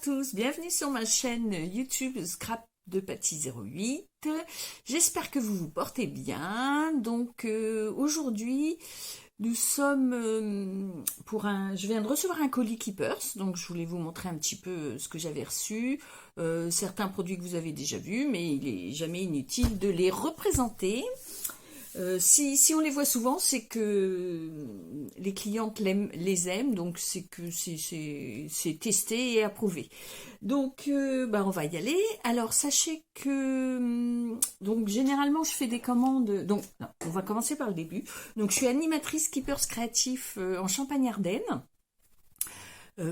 tous, bienvenue sur ma chaîne YouTube Scrap de Patty 08. J'espère que vous vous portez bien. Donc aujourd'hui, nous sommes je viens de recevoir un colis Keepers, donc je voulais vous montrer un petit peu ce que j'avais reçu. Certains produits que vous avez déjà vus, mais il est jamais inutile de les représenter. Si on les voit souvent, c'est que les clientes les aiment, donc c'est que c'est testé et approuvé. Donc, on va y aller. Alors, sachez que donc généralement, je fais des commandes. Donc, non, on va commencer par le début. Donc, je suis animatrice Keepers créatif en Champagne-Ardenne.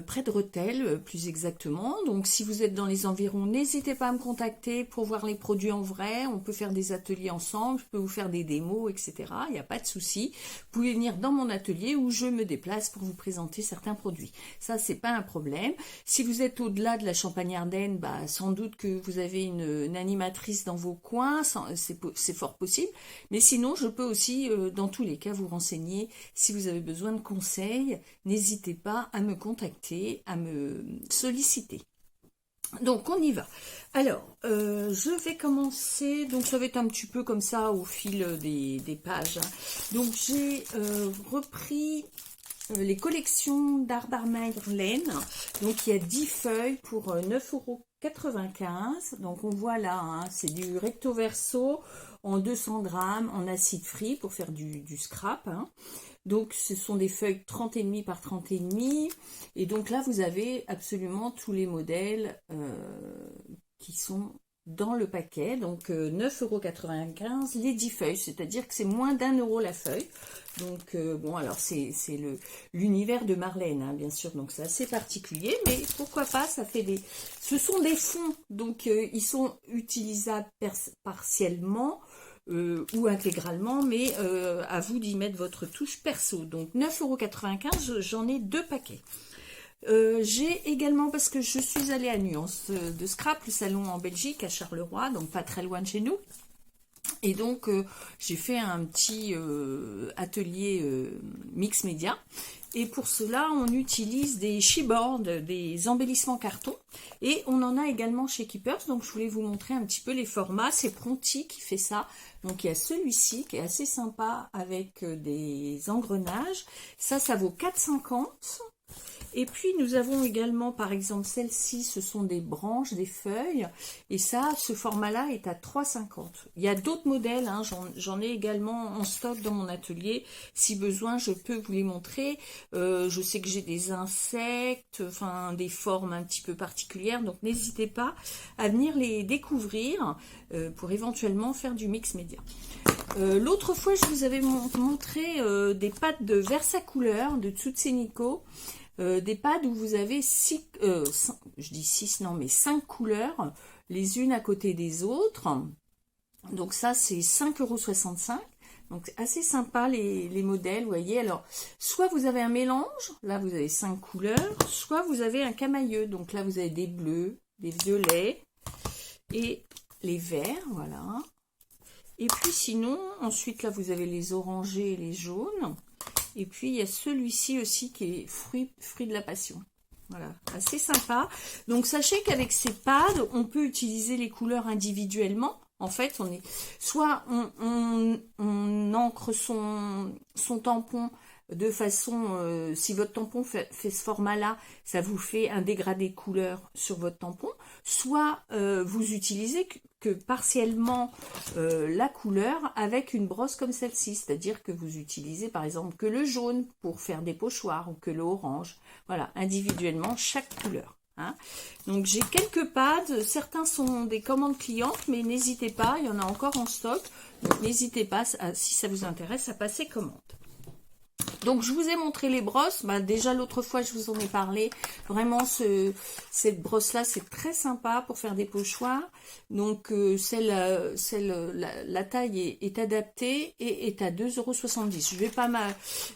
Près de Rethel, plus exactement. Donc, si vous êtes dans les environs, n'hésitez pas à me contacter pour voir les produits en vrai. On peut faire des ateliers ensemble, je peux vous faire des démos, etc. Il n'y a pas de souci. Vous pouvez venir dans mon atelier où je me déplace pour vous présenter certains produits. Ça, c'est pas un problème. Si vous êtes au-delà de la Champagne-Ardenne, sans doute que vous avez une animatrice dans vos coins, c'est fort possible. Mais sinon, je peux aussi, dans tous les cas, vous renseigner. Si vous avez besoin de conseils, n'hésitez pas à me contacter, à me solliciter. Donc on y va. Alors je vais commencer, donc ça va être un petit peu comme ça au fil des pages. Donc j'ai repris les collections d'Art Marlène. Donc il y a 10 feuilles pour 9,95 €. Donc on voit là, c'est du recto verso en 200 grammes en acide free pour faire du scrap. Donc, ce sont des feuilles 30,5 par 30,5. Et donc là, vous avez absolument tous les modèles qui sont dans le paquet. Donc, 9,95 € les 10 feuilles. C'est-à-dire que c'est moins d'1 € la feuille. Donc, alors c'est l'univers de Marlène, bien sûr. Donc, c'est assez particulier. Mais pourquoi pas, ce sont des fonds. Donc, ils sont utilisables partiellement. Ou intégralement, mais à vous d'y mettre votre touche perso. Donc 9,95 €, j'en ai 2 paquets. J'ai également, parce que je suis allée à Nuance de Scrap, le salon en Belgique, à Charleroi, donc pas très loin de chez nous. Et donc, j'ai fait un petit atelier mix média. Et pour cela, on utilise des chipboards, des embellissements carton. Et on en a également chez Keepers. Donc, je voulais vous montrer un petit peu les formats. C'est Pronti qui fait ça. Donc, il y a celui-ci qui est assez sympa avec des engrenages. Ça vaut 4,50 €. Et puis, nous avons également, par exemple, celle-ci, ce sont des branches, des feuilles. Et ça, ce format-là est à 3,50 €. Il y a d'autres modèles, j'en ai également en stock dans mon atelier. Si besoin, je peux vous les montrer. Je sais que j'ai des insectes, des formes un petit peu particulières. Donc, n'hésitez pas à venir les découvrir pour éventuellement faire du mix média. L'autre fois, je vous avais montré des pâtes de Versacouleur de Tsutseniko. Des pads où vous avez 5 couleurs, les unes à côté des autres. Donc ça, c'est 5,65 €. Donc assez sympa les modèles, vous voyez. Alors, soit vous avez un mélange, là vous avez 5 couleurs, soit vous avez un camailleux. Donc là, vous avez des bleus, des violets et les verts, voilà. Et puis sinon, ensuite là, vous avez les orangés et les jaunes. Et puis, il y a celui-ci aussi qui est fruit de la passion. Voilà, assez sympa. Donc, sachez qu'avec ces pads, on peut utiliser les couleurs individuellement. En fait, soit on encre son tampon de façon, si votre tampon fait ce format-là, ça vous fait un dégradé couleur sur votre tampon. Soit vous utilisez que partiellement la couleur avec une brosse comme celle-ci, c'est-à-dire que vous utilisez par exemple que le jaune pour faire des pochoirs ou que l'orange. Voilà, individuellement chaque couleur. Donc j'ai quelques pads, certains sont des commandes clientes, mais n'hésitez pas, il y en a encore en stock. Donc n'hésitez pas, si ça vous intéresse, à passer commande. Donc, je vous ai montré les brosses. Déjà, l'autre fois, je vous en ai parlé. Vraiment, cette brosse-là, c'est très sympa pour faire des pochoirs. Donc, la taille est adaptée et est à 2,70 €. Je ne vais pas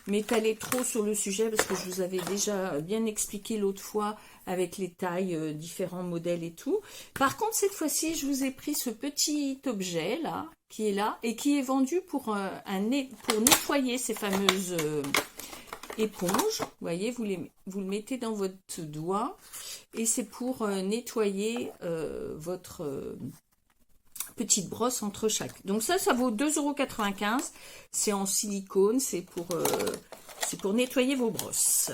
m'étaler trop sur le sujet parce que je vous avais déjà bien expliqué l'autre fois avec les tailles, différents modèles et tout. Par contre, cette fois-ci, je vous ai pris ce petit objet là, qui est là, et qui est vendu pour nettoyer ces fameuses éponges. Vous voyez, vous le mettez dans votre doigt, et c'est pour nettoyer votre petite brosse entre chaque. Donc ça vaut 2,95 €. C'est en silicone, c'est pour nettoyer vos brosses.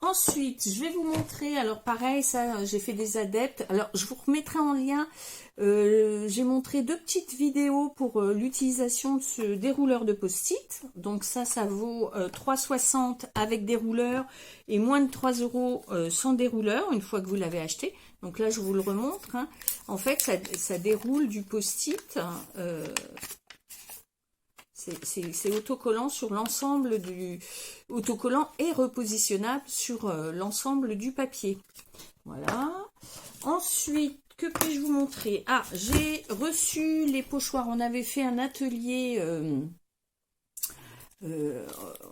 Ensuite, je vais vous montrer, alors pareil, ça j'ai fait des adeptes. Alors je vous remettrai en lien, j'ai montré 2 petites vidéos pour l'utilisation de ce dérouleur de post-it. Donc ça vaut 3,60 € avec dérouleur et moins de 3 € sans dérouleur, une fois que vous l'avez acheté. Donc là je vous le remontre, hein. En fait ça déroule du post-it. C'est autocollant sur l'ensemble du autocollant et repositionnable sur l'ensemble du papier. Voilà. Ensuite, que puis-je vous montrer? Ah, j'ai reçu les pochoirs. On avait fait un atelier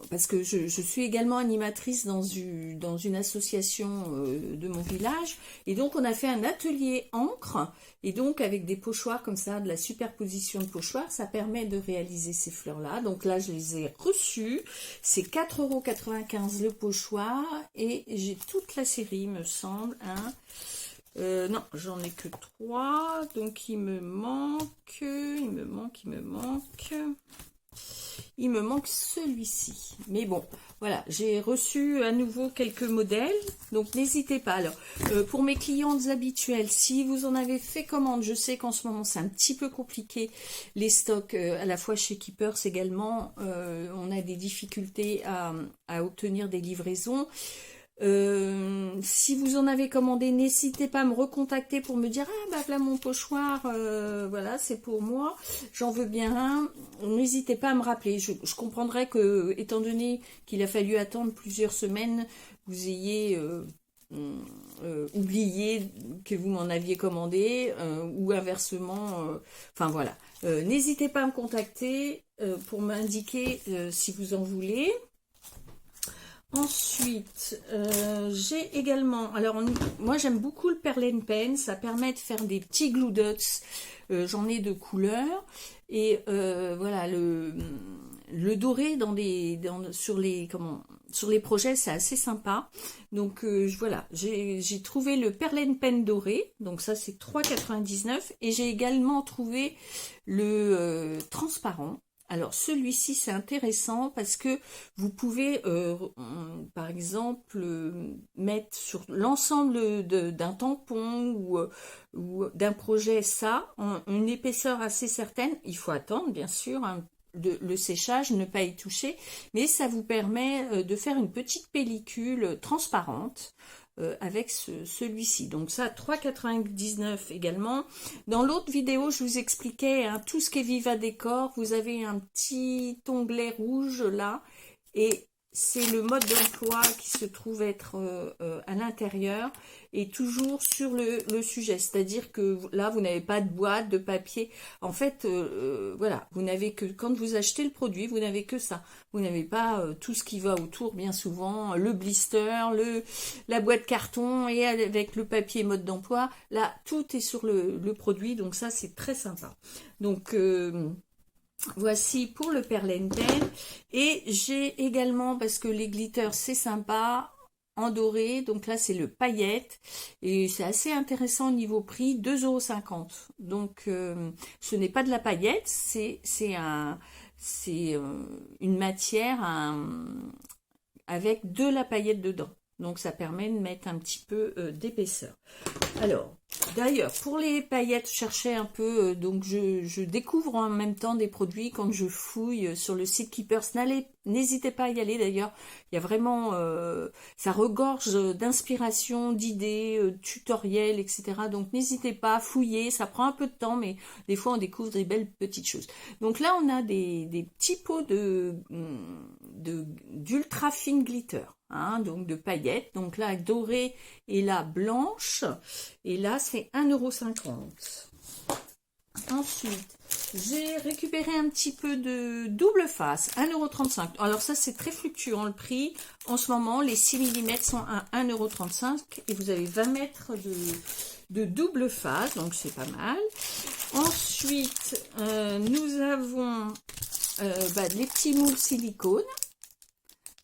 parce que je suis également animatrice dans une association de mon village, et donc on a fait un atelier encre, et donc avec des pochoirs comme ça, de la superposition de pochoirs, ça permet de réaliser ces fleurs là. Donc là je les ai reçus, c'est 4,95 € le pochoir, et j'ai toute la série me semble, hein. Non, j'en ai que 3, donc il me manque celui-ci. Mais bon, voilà, j'ai reçu à nouveau quelques modèles, donc n'hésitez pas. Alors, pour mes clientes habituelles, si vous en avez fait commande, je sais qu'en ce moment c'est un petit peu compliqué, les stocks, à la fois chez Keepers également, on a des difficultés à obtenir des livraisons. Si vous en avez commandé, n'hésitez pas à me recontacter pour me dire ah bah voilà mon pochoir, voilà c'est pour moi, j'en veux bien un. N'hésitez pas à me rappeler. Je comprendrais que, étant donné qu'il a fallu attendre plusieurs semaines, vous ayez oublié que vous m'en aviez commandé, ou inversement, enfin voilà. N'hésitez pas à me contacter pour m'indiquer si vous en voulez. Ensuite, j'ai également, alors moi j'aime beaucoup le Perlen Pen, ça permet de faire des petits glue dots, j'en ai de couleurs, et voilà, le doré sur les projets c'est assez sympa. Donc voilà, j'ai trouvé le Perlen Pen doré, donc ça c'est 3,99 €, et j'ai également trouvé le transparent. Alors celui-ci c'est intéressant parce que vous pouvez par exemple mettre sur l'ensemble d'un tampon ou d'un projet ça, une épaisseur assez certaine. Il faut attendre bien sûr hein, le séchage, ne pas y toucher, mais ça vous permet de faire une petite pellicule transparente. Avec celui-ci, donc ça 3,99 € également. Dans l'autre vidéo je vous expliquais hein, tout ce qui est Viva Décor, vous avez un petit onglet rouge là, et c'est le mode d'emploi qui se trouve être à l'intérieur, et toujours sur le sujet, c'est-à-dire que là vous n'avez pas de boîte de papier, en fait voilà, vous n'avez que, quand vous achetez le produit, vous n'avez que ça, vous n'avez pas tout ce qui va autour, bien souvent, le blister, la boîte carton, et avec le papier mode d'emploi, là tout est sur le produit, donc ça c'est très sympa. Donc voici pour le Perlen Pen. Et j'ai également, parce que les glitters c'est sympa, en doré, donc là c'est le paillette, et c'est assez intéressant au niveau prix, 2,50 €. Donc ce n'est pas de la paillette, c'est une matière avec de la paillette dedans. Donc ça permet de mettre un petit peu d'épaisseur. Alors, d'ailleurs, pour les paillettes, je cherchais un peu, donc je découvre en même temps des produits quand je fouille sur le site Keepers. N'hésitez pas à y aller d'ailleurs, il y a vraiment, ça regorge d'inspiration, d'idées, tutoriels, etc. Donc n'hésitez pas à fouiller, ça prend un peu de temps, mais des fois on découvre des belles petites choses. Donc là on a des petits pots d'ultra fine glitter. Hein, donc de paillettes, donc là dorée et là blanche, et là c'est 1,50 €. Ensuite j'ai récupéré un petit peu de double face, 1,35 €. Alors ça c'est très fluctuant le prix, en ce moment les 6 mm sont à 1,35 € et vous avez 20 mètres de double face, donc c'est pas mal. Ensuite nous avons les petits moules silicone.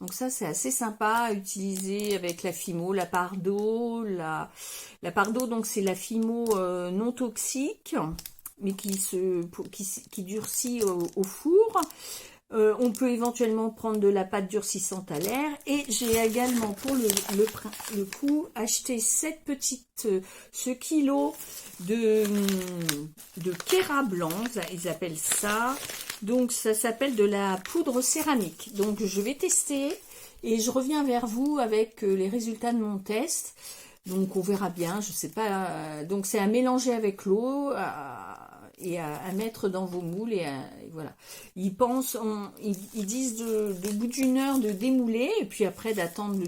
Donc ça, c'est assez sympa à utiliser avec la Fimo, la Pardo. La Pardo, donc c'est la Fimo non toxique, mais qui durcit au four. On peut éventuellement prendre de la pâte durcissante à l'air. Et j'ai également pour le coup acheté ce kilo de Kera blanc, ils appellent ça. Donc ça s'appelle de la poudre céramique. Donc je vais tester et je reviens vers vous avec les résultats de mon test. Donc on verra bien, je sais pas. Donc c'est à mélanger avec l'eau et à mettre dans vos moules et voilà. Ils disent de bout d'une heure de démouler et puis après d'attendre le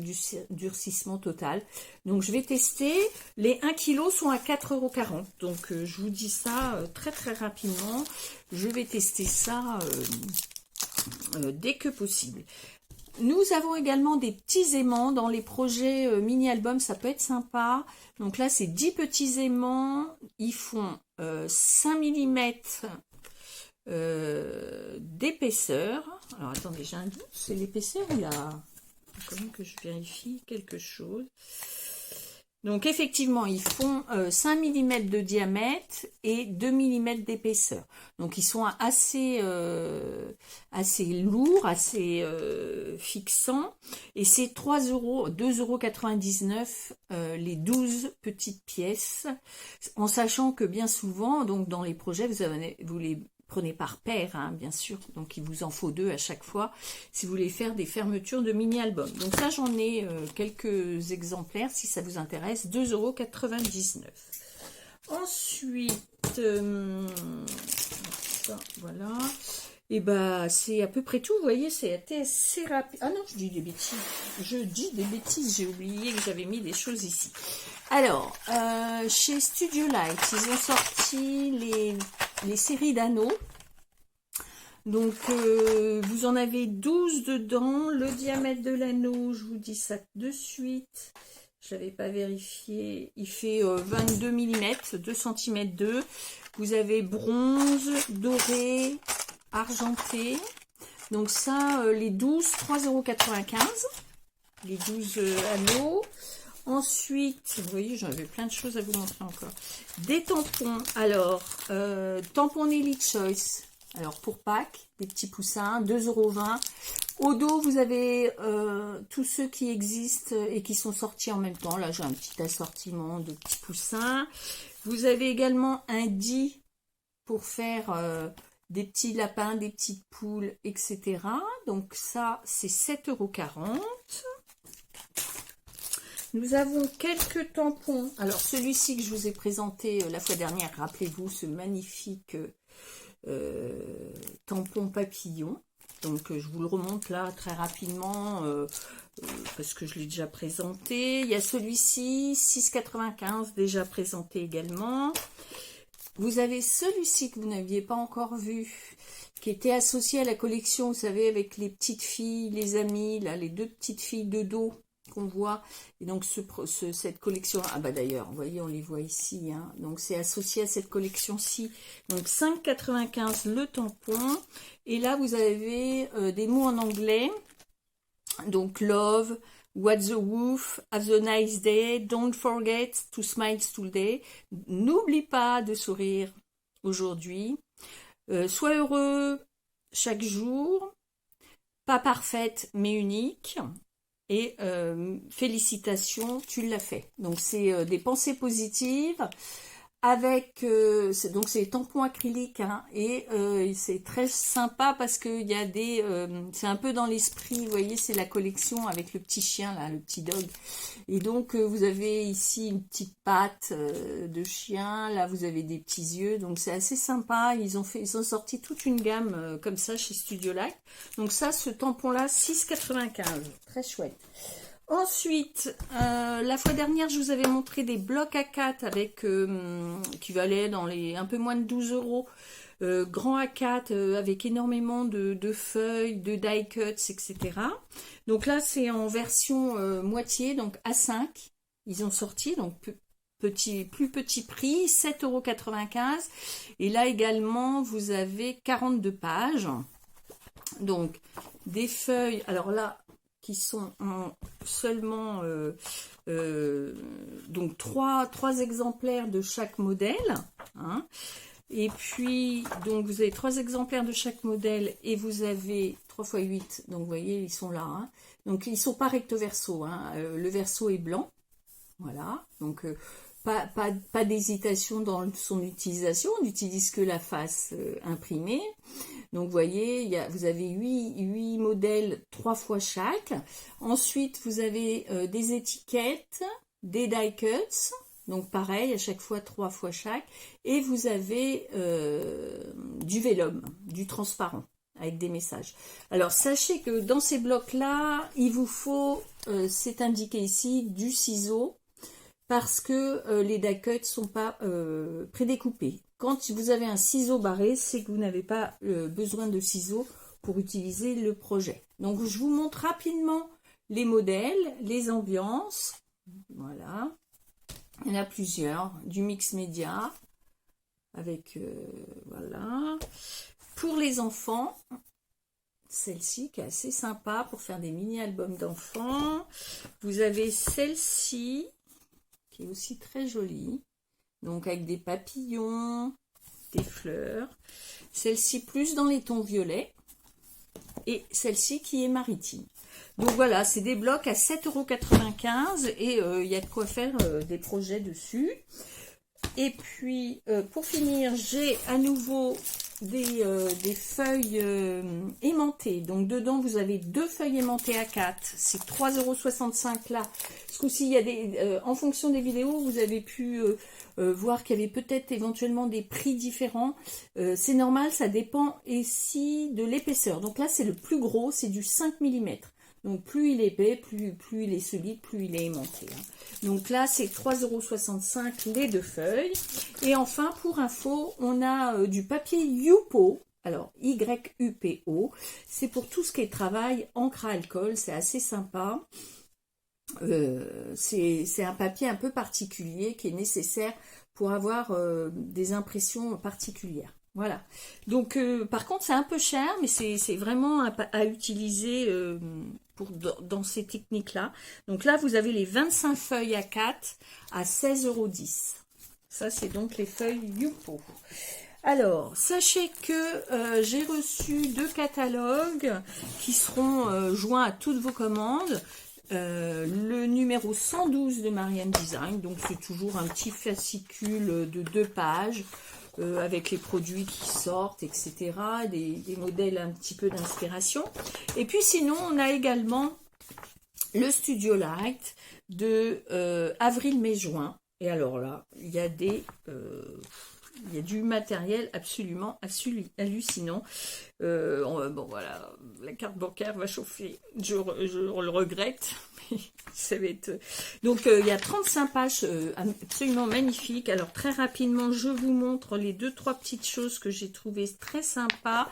durcissement total. Donc je vais tester. Les 1 kg sont à 4,40 €. Donc je vous dis ça très très rapidement. Je vais tester ça dès que possible. Nous avons également des petits aimants dans les projets mini-albums, ça peut être sympa. Donc là, c'est 10 petits aimants, ils font 5 mm d'épaisseur. Alors attendez, j'ai un doute, c'est l'épaisseur ou là? Il faut quand même que je vérifie quelque chose. Donc effectivement, ils font 5 mm de diamètre et 2 mm d'épaisseur. Donc ils sont assez lourds, assez fixants. Et c'est 2,99 € les 12 petites pièces. En sachant que bien souvent, donc dans les projets, vous les prenez par paire, hein, bien sûr. Donc il vous en faut 2 à chaque fois si vous voulez faire des fermetures de mini-albums. Donc ça, j'en ai quelques exemplaires si ça vous intéresse. 2,99 €. Ensuite, ça, voilà. Et bah c'est à peu près tout. Vous voyez, c'est assez rapide. Ah non, je dis des bêtises. J'ai oublié que j'avais mis des choses ici. Alors, chez Studio Light, ils ont sorti les séries d'anneaux. Donc, vous en avez 12 dedans. Le diamètre de l'anneau, je vous dis ça de suite. Je l'avais pas vérifié. Il fait 22 mm, 2 cm 2. Vous avez bronze, doré, argenté. Donc ça, les 12, 3,95 €. Les 12 anneaux. Ensuite, vous voyez, j'avais plein de choses à vous montrer encore. Des tampons. Alors, tampon Nelly Choice. Alors, pour Pâques, des petits poussins, 2,20 €. Au dos, vous avez tous ceux qui existent et qui sont sortis en même temps. Là, j'ai un petit assortiment de petits poussins. Vous avez également un dit pour faire des petits lapins, des petites poules, etc. Donc ça, c'est 7,40 €. Nous avons quelques tampons. Alors celui-ci que je vous ai présenté la fois dernière, rappelez-vous, ce magnifique tampon papillon. Donc je vous le remonte là très rapidement parce que je l'ai déjà présenté. Il y a celui-ci, 6,95 € déjà présenté également. Vous avez celui-ci que vous n'aviez pas encore vu, qui était associé à la collection, vous savez, avec les petites filles, les amies, là, les 2 petites filles de dos qu'on voit. Et donc cette collection, ah bah d'ailleurs, vous voyez, on les voit ici, hein. Donc c'est associé à cette collection-ci. Donc 5,95 € le tampon. Et là, vous avez des mots en anglais. Donc love, what's the woof, have a nice day, don't forget to smile today. N'oublie pas de sourire aujourd'hui. Sois heureux chaque jour. Pas parfaite, mais unique. Et félicitations, tu l'as fait. Donc c'est des pensées positives avec donc c'est tampons acryliques, hein, et c'est très sympa parce que il y a des c'est un peu dans l'esprit, vous voyez, c'est la collection avec le petit chien là, le petit dog. Et donc vous avez ici une petite patte de chien, là vous avez des petits yeux, donc c'est assez sympa. Ils ont sorti toute une gamme comme ça chez Studio Light. Donc ça, ce tampon là, 6,95 €, très chouette. Ensuite, la fois dernière, je vous avais montré des blocs A4 avec qui valaient dans les un peu moins de 12 €. Grand A4 avec énormément de feuilles, de die cuts, etc. Donc là, c'est en version moitié, donc A5. Ils ont sorti, donc plus petit prix, 7,95 €. Et là également, vous avez 42 pages. Donc, des feuilles. Alors là, qui sont en seulement donc trois exemplaires de chaque modèle, hein. Et puis donc vous avez 3 exemplaires de chaque modèle et vous avez 3 x 8, donc vous voyez ils sont là, hein. Donc ils sont pas recto verso, hein. Le verso est blanc, voilà, donc pas d'hésitation dans son utilisation, on n'utilise que la face imprimée. Donc vous voyez, vous avez 8 modèles, 3 fois chaque. Ensuite, vous avez des étiquettes, des die cuts, donc pareil, à chaque fois 3 fois chaque. Et vous avez du vélum, du transparent, avec des messages. Alors sachez que dans ces blocs-là, il vous faut, c'est indiqué ici, du ciseau, parce que les die cuts ne sont pas prédécoupés. Quand vous avez un ciseau barré, c'est que vous n'avez pas besoin de ciseaux pour utiliser le projet. Donc je vous montre rapidement les modèles, les ambiances. Voilà. Il y en a plusieurs. Du mix média. Avec, voilà. Pour les enfants, celle-ci qui est assez sympa pour faire des mini-albums d'enfants. Vous avez celle-ci qui est aussi très jolie. Donc avec des papillons, des fleurs. Celle-ci plus dans les tons violets. Et celle-ci qui est maritime. Donc voilà, c'est des blocs à 7,95 € et il y a de quoi faire des projets dessus. Et puis pour finir, j'ai à nouveau des feuilles aimantées. Donc dedans, vous avez 2 feuilles aimantées à 4. C'est 3,65 € là. Ce coup-ci, il y a en fonction des vidéos, vous avez pu voir qu'il y avait peut-être éventuellement des prix différents. C'est normal, ça dépend ici de l'épaisseur. Donc là, c'est le plus gros, c'est du 5 mm. Donc plus il est épais, plus il est solide, plus il est aimanté, hein. Donc là, c'est 3,65 € les 2 feuilles. Et enfin, pour info, on a du papier Yupo. Alors, YUPO. C'est pour tout ce qui est travail, encre à alcool. C'est assez sympa. C'est un papier un peu particulier qui est nécessaire pour avoir des impressions particulières. Voilà. Donc, par contre, c'est un peu cher, mais c'est vraiment à utiliser dans ces techniques-là. Donc là, vous avez les 25 feuilles à 4 à 16,10 €. Ça, c'est donc les feuilles Yupo. Alors, sachez que j'ai reçu 2 catalogues qui seront joints à toutes vos commandes. Le numéro 112 de Marianne Design, donc c'est toujours un petit fascicule de 2 pages avec les produits qui sortent, etc. Des modèles un petit peu d'inspiration. Et puis sinon, on a également le Studio Light de avril, mai, juin. Et alors là, il y a du matériel absolument hallucinant. Bon voilà, la carte bancaire va chauffer. Je le regrette. Mais ça va être... Donc il y a 35 pages absolument magnifiques. Alors très rapidement, je vous montre les 2-3 petites choses que j'ai trouvées très sympas.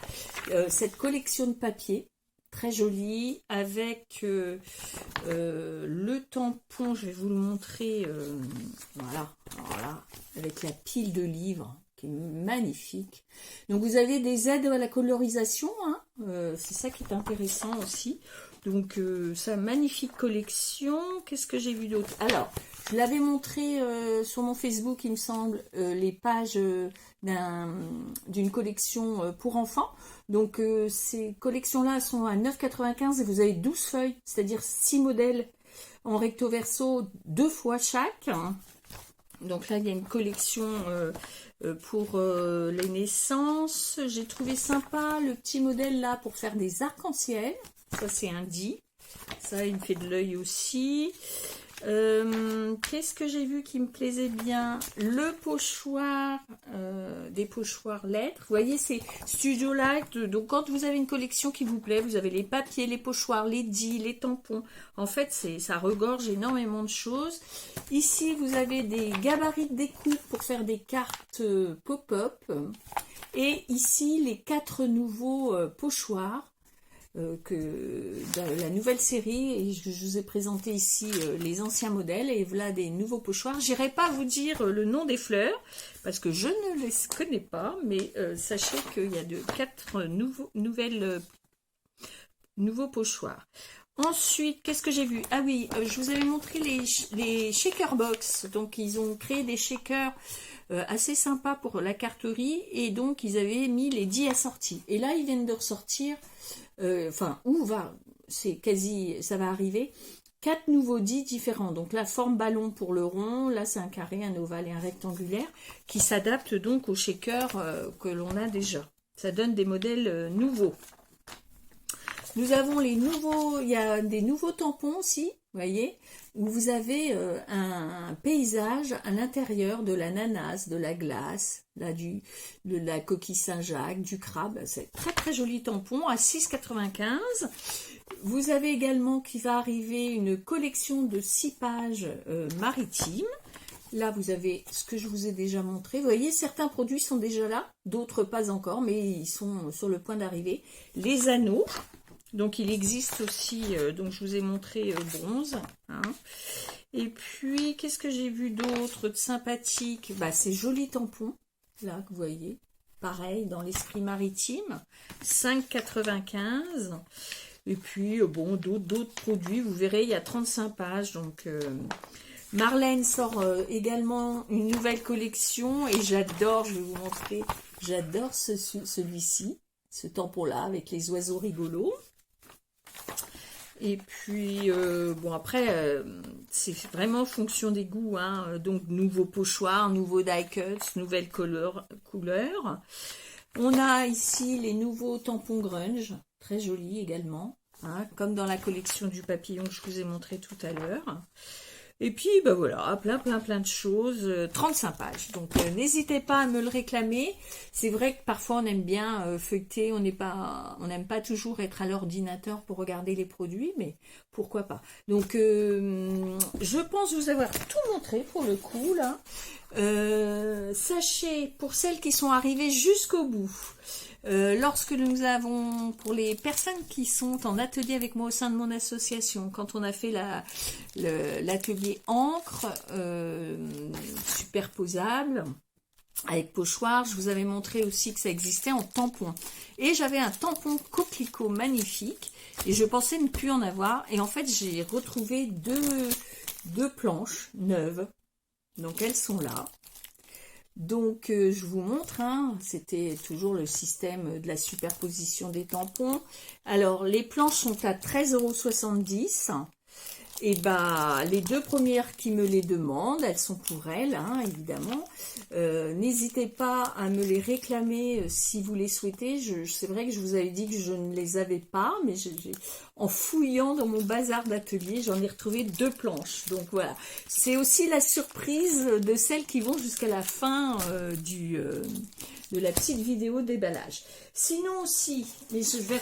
Cette collection de papier. Très jolie, avec le tampon, je vais vous le montrer, voilà, avec la pile de livres, qui est magnifique. Donc vous avez des aides à la colorisation, hein, c'est ça qui est intéressant aussi. Donc ça, magnifique collection. Qu'est-ce que j'ai vu d'autre? Alors, je l'avais montré sur mon Facebook, il me semble, les pages d'une collection pour enfants. Donc ces collections-là sont à 9,95 € et vous avez 12 feuilles, c'est-à-dire 6 modèles en recto verso, 2 fois chaque. Donc là, il y a une collection pour les naissances. J'ai trouvé sympa le petit modèle là pour faire des arcs-en-ciel. Ça, c'est un dit. Ça, il me fait de l'œil aussi. Qu'est-ce que j'ai vu qui me plaisait bien? Le pochoir, des pochoirs lettres. Vous voyez, c'est Studio Light. Donc, quand vous avez une collection qui vous plaît, vous avez les papiers, les pochoirs, les dits, les tampons. En fait, ça regorge énormément de choses. Ici, vous avez des gabarits de découpe pour faire des cartes pop-up. Et ici, les 4 nouveaux pochoirs. Dans la nouvelle série, et je vous ai présenté ici les anciens modèles, et voilà des nouveaux pochoirs. J'irai pas vous dire le nom des fleurs parce que je ne les connais pas, mais sachez qu'il y a 4 nouveaux pochoirs. Ensuite, qu'est-ce que j'ai vu? Ah oui, je vous avais montré les shaker box. Donc, ils ont créé des shakers assez sympas pour la carterie. Et donc, ils avaient mis les 10 assortis. Et là, ils viennent de ressortir, c'est quasi, ça va arriver, 4 nouveaux 10 différents. Donc, la forme ballon pour le rond. Là, c'est un carré, un ovale et un rectangulaire qui s'adaptent donc aux shakers que l'on a déjà. Ça donne des modèles nouveaux. Nous avons les nouveaux, il y a des nouveaux tampons aussi, vous voyez, où vous avez un paysage à l'intérieur de l'ananas, de la glace, là, de la coquille Saint-Jacques, du crabe. C'est très très joli tampon à 6,95 €. Vous avez également qui va arriver une collection de 6 pages maritimes. Là, vous avez ce que je vous ai déjà montré. Vous voyez, certains produits sont déjà là, d'autres pas encore, mais ils sont sur le point d'arriver. Les anneaux. Donc, il existe aussi, donc je vous ai montré bronze. Hein. Et puis, qu'est-ce que j'ai vu d'autre de sympathique? Bah, ces jolis tampons, là, que vous voyez. Pareil, dans l'esprit maritime. 5,95 €. Et puis, bon, d'autres produits. Vous verrez, il y a 35 pages. Donc, Marlène sort également une nouvelle collection. Et j'adore, je vais vous montrer, j'adore celui-ci. Ce tampon-là, avec les oiseaux rigolos. Et puis, bon, après, c'est vraiment fonction des goûts, hein. Donc, nouveau pochoir, nouveau die cuts, nouvelle couleur. On a ici les nouveaux tampons grunge, très jolis également, hein, comme dans la collection du papillon que je vous ai montré tout à l'heure. Et puis, ben voilà, plein de choses, 35 pages. Donc, n'hésitez pas à me le réclamer. C'est vrai que parfois, on aime bien feuilleter, on n'aime pas toujours être à l'ordinateur pour regarder les produits, mais pourquoi pas. Donc, je pense vous avoir tout montré pour le coup, là. Sachez, pour celles qui sont arrivées jusqu'au bout, lorsque nous avons, pour les personnes qui sont en atelier avec moi au sein de mon association, quand on a fait l'atelier encre superposable avec pochoir, je vous avais montré aussi que ça existait en tampon. Et j'avais un tampon coquelicot magnifique et je pensais ne plus en avoir. Et en fait, j'ai retrouvé deux planches neuves. Donc, elles sont là. Donc, je vous montre, hein, c'était toujours le système de la superposition des tampons. Alors, les planches sont à 13,70 €. Et bah, les deux premières qui me les demandent, elles sont pour elles, hein, évidemment. N'hésitez pas à me les réclamer si vous les souhaitez. C'est vrai que je vous avais dit que je ne les avais pas, mais en fouillant dans mon bazar d'atelier, j'en ai retrouvé 2 planches. Donc voilà, c'est aussi la surprise de celles qui vont jusqu'à la fin de la petite vidéo déballage. Sinon aussi, mais je vais